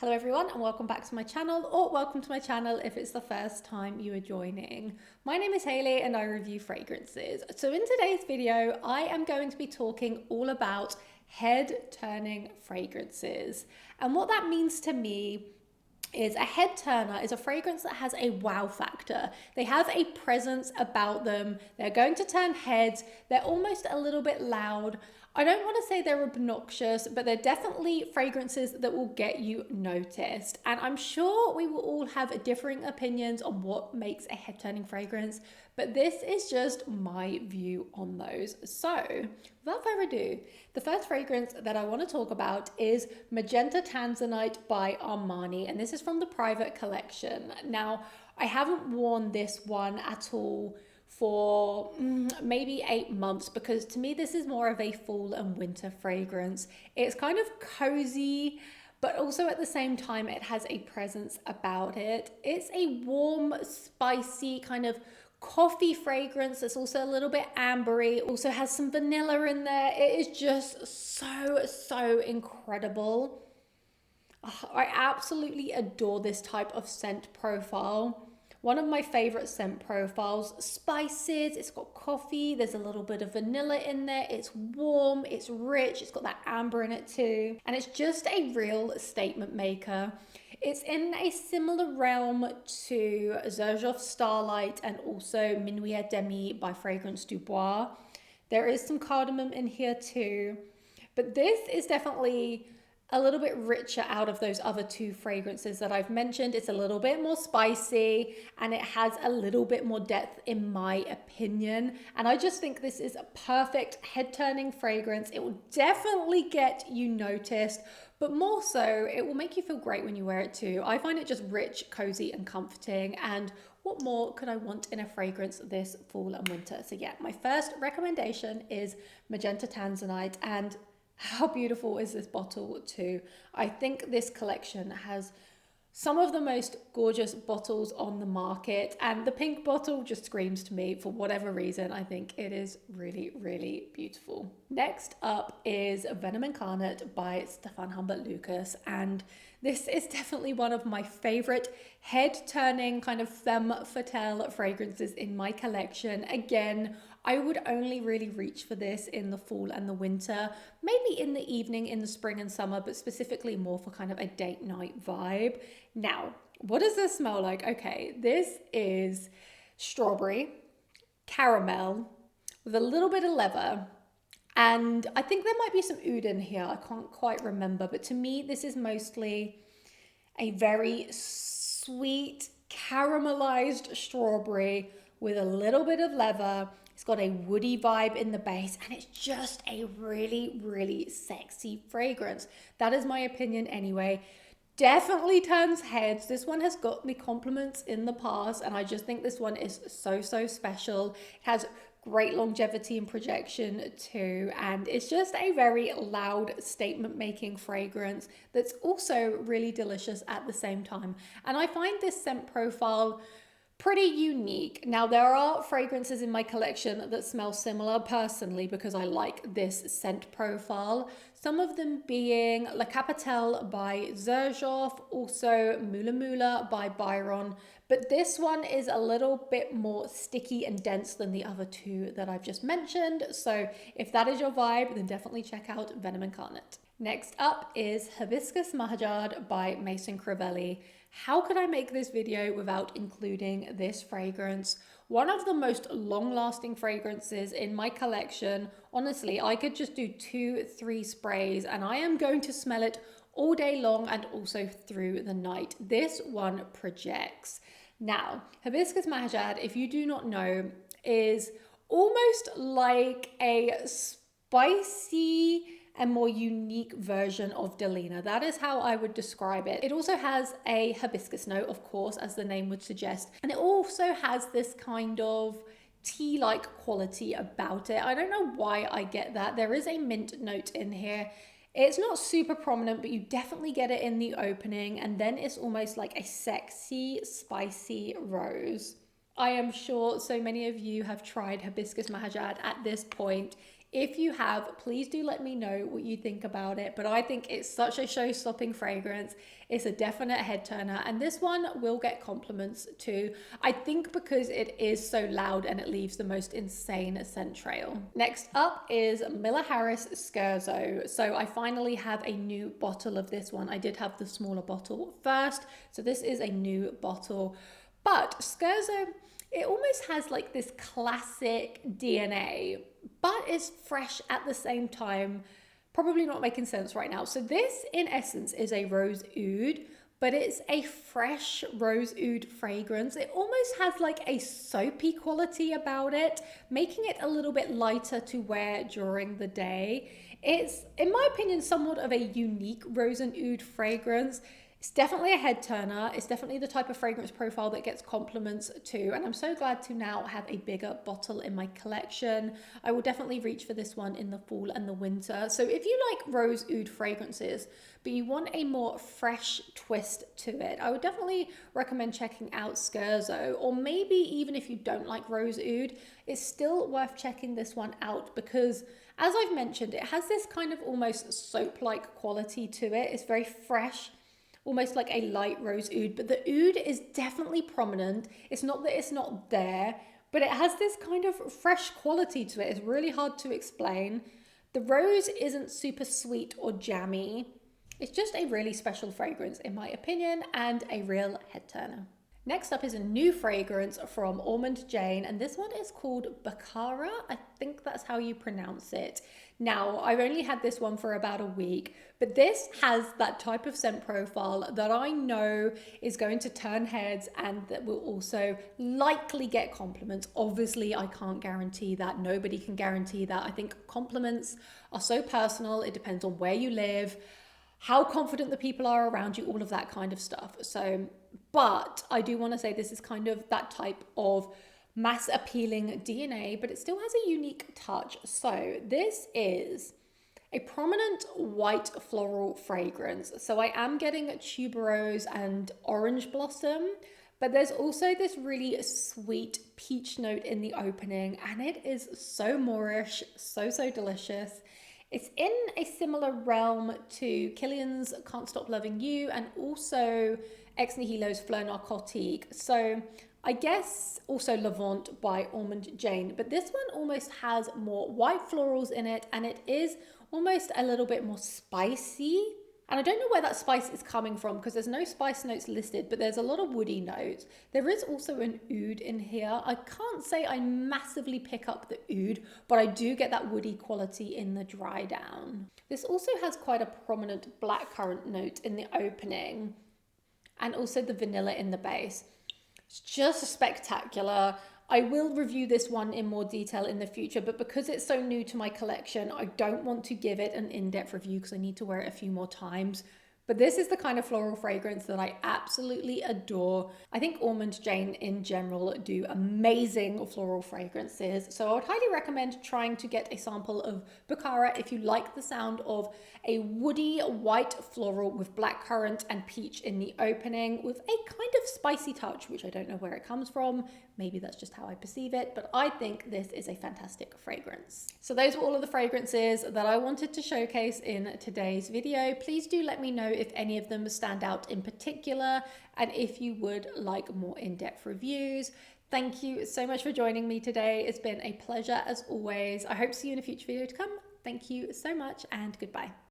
Hello everyone and welcome back to my channel, or welcome to my channel if it's the first time you are joining. My name is Hayley and I review fragrances. So in today's video, I am going to be talking all about head turning fragrances. And what that means to me is a head turner is a fragrance that has a wow factor. They have a presence about them. They're going to turn heads. They're almost a little bit loud. I don't want to say they're obnoxious, but they're definitely fragrances that will get you noticed. And I'm sure we will all have differing opinions on what makes a head-turning fragrance, but this is just my view on those. So, without further ado, the first fragrance that I want to talk about is Magenta Tanzanite by Armani, and this is from the Private Collection. Now, I haven't worn this one at all for maybe 8 months, because to me this is more of a fall and winter fragrance. It's kind of cozy, but also at the same time it has a presence about it. It's a warm, spicy kind of coffee fragrance. It's also a little bit ambery, also has some vanilla in there. It is just so incredible. I absolutely adore this type of scent profile. One of my favorite scent profiles, spices, it's got coffee, there's a little bit of vanilla in there, it's warm, it's rich, it's got that amber in it too, and it's just a real statement maker. It's in a similar realm to Xerjoff Starlight and also Minuit Demi by Fragrance du Bois. There is some cardamom in here too, but this is definitely a little bit richer out of those other two fragrances that I've mentioned. It's a little bit more spicy and it has a little bit more depth in my opinion. And I just think this is a perfect head-turning fragrance. It will definitely get you noticed, but more so, it will make you feel great when you wear it too. I find it just rich, cozy and comforting. And what more could I want in a fragrance this fall and winter? So yeah, my first recommendation is Magenta Tanzanite. And how beautiful is this bottle too? I think this collection has some of the most gorgeous bottles on the market, and the pink bottle just screams to me for whatever reason. I think it is really beautiful. Next up is Venom Incarnat by Stephane Humbert Lucas, and this is definitely one of my favorite head-turning kind of femme fatale fragrances in my collection. Again, I would only really reach for this in the fall and the winter, maybe in the evening in the spring and summer, but specifically more for kind of a date night vibe. Now, what does this smell like? Okay, this is strawberry, caramel, with a little bit of leather, and I think there might be some oud in here. I can't quite remember, but to me, this is mostly a very sweet, caramelized strawberry with a little bit of leather. It's got a woody vibe in the base, and it's just a really sexy fragrance. That is my opinion anyway. Definitely turns heads. This one has got me compliments in the past, and I just think this one is so special. It has great longevity and projection too, and it's just a very loud statement making fragrance that's also really delicious at the same time. And I find this scent profile pretty unique. Now, there are fragrances in my collection that smell similar personally because I like this scent profile. Some of them being La Capitale by Xerjoff, also Mula Mula by Byron. But this one is a little bit more sticky and dense than the other two that I've just mentioned. So if that is your vibe, then definitely check out Venom Incarnate. Next up is Hibiscus Mahajad by Maison Crivelli. How could I make this video without including this fragrance? One of the most long-lasting fragrances in my collection. Honestly, I could just do 2-3 sprays and I am going to smell it all day long and also through the night. This one projects. Now, Hibiscus Mahajad, if you do not know, is almost like a spicy and more unique version of Delina. That is how I would describe it. It also has a hibiscus note, of course, as the name would suggest. And it also has this kind of tea-like quality about it. I don't know why I get that. There is a mint note in here. It's not super prominent, but you definitely get it in the opening. And then it's almost like a sexy, spicy rose. I am sure so many of you have tried Hibiscus Mahajad at this point. If you have, please do let me know what you think about it. But I think it's such a show-stopping fragrance. It's a definite head turner, and this one will get compliments too. I think because it is so loud and it leaves the most insane scent trail. Next up is Miller Harris Scherzo. So I finally have a new bottle of this one. I did have the smaller bottle first, so this is a new bottle. But Scherzo, it almost has like this classic DNA, but is fresh at the same time. Probably not making sense right now. So this, in essence, is a rose oud, but it's a fresh rose oud fragrance. It almost has like a soapy quality about it, making it a little bit lighter to wear during the day. It's, in my opinion, somewhat of a unique rose and oud fragrance. It's definitely a head turner. It's definitely the type of fragrance profile that gets compliments too. And I'm so glad to now have a bigger bottle in my collection. I will definitely reach for this one in the fall and the winter. So if you like rose oud fragrances, but you want a more fresh twist to it, I would definitely recommend checking out Scherzo. Or maybe even if you don't like rose oud, it's still worth checking this one out because, as I've mentioned, it has this kind of almost soap-like quality to it. It's very fresh, almost like a light rose oud, but the oud is definitely prominent. It's not that it's not there, but it has this kind of fresh quality to it. It's really hard to explain. The rose isn't super sweet or jammy. It's just a really special fragrance in my opinion, and a real head turner. Next up is a new fragrance from Ormonde Jayne, and this one is called Bukhara. I think that's how you pronounce it. Now, I've only had this one for about a week, but this has that type of scent profile that I know is going to turn heads and that will also likely get compliments. Obviously, I can't guarantee that. Nobody can guarantee that. I think compliments are so personal. It depends on where you live, how confident the people are around you, all of that kind of stuff. So, but I do want to say this is kind of that type of mass appealing DNA, but it still has a unique touch. So this is a prominent white floral fragrance. So I am getting tuberose and orange blossom, but there's also this really sweet peach note in the opening, and it is so Moorish, so delicious. It's in a similar realm to Kilian's Can't Stop Loving You and also Ex Nihilo's Fleur Narcotique. So I guess also Levant by Ormonde Jayne, but this one almost has more white florals in it, and it is almost a little bit more spicy. And I don't know where that spice is coming from because there's no spice notes listed, but there's a lot of woody notes. There is also an oud in here. I can't say I massively pick up the oud, but I do get that woody quality in the dry down. This also has quite a prominent blackcurrant note in the opening, and also the vanilla in the base. It's just spectacular. I will review this one in more detail in the future, but because it's so new to my collection, I don't want to give it an in-depth review because I need to wear it a few more times. But this is the kind of floral fragrance that I absolutely adore. I think Ormonde Jayne in general do amazing floral fragrances. So I would highly recommend trying to get a sample of Bukhara if you like the sound of a woody white floral with blackcurrant and peach in the opening with a kind of spicy touch, which I don't know where it comes from. Maybe that's just how I perceive it, but I think this is a fantastic fragrance. So those were all of the fragrances that I wanted to showcase in today's video. Please do let me know if any of them stand out in particular, and if you would like more in-depth reviews. Thank you so much for joining me today. It's been a pleasure as always. I hope to see you in a future video to come. Thank you so much, and goodbye.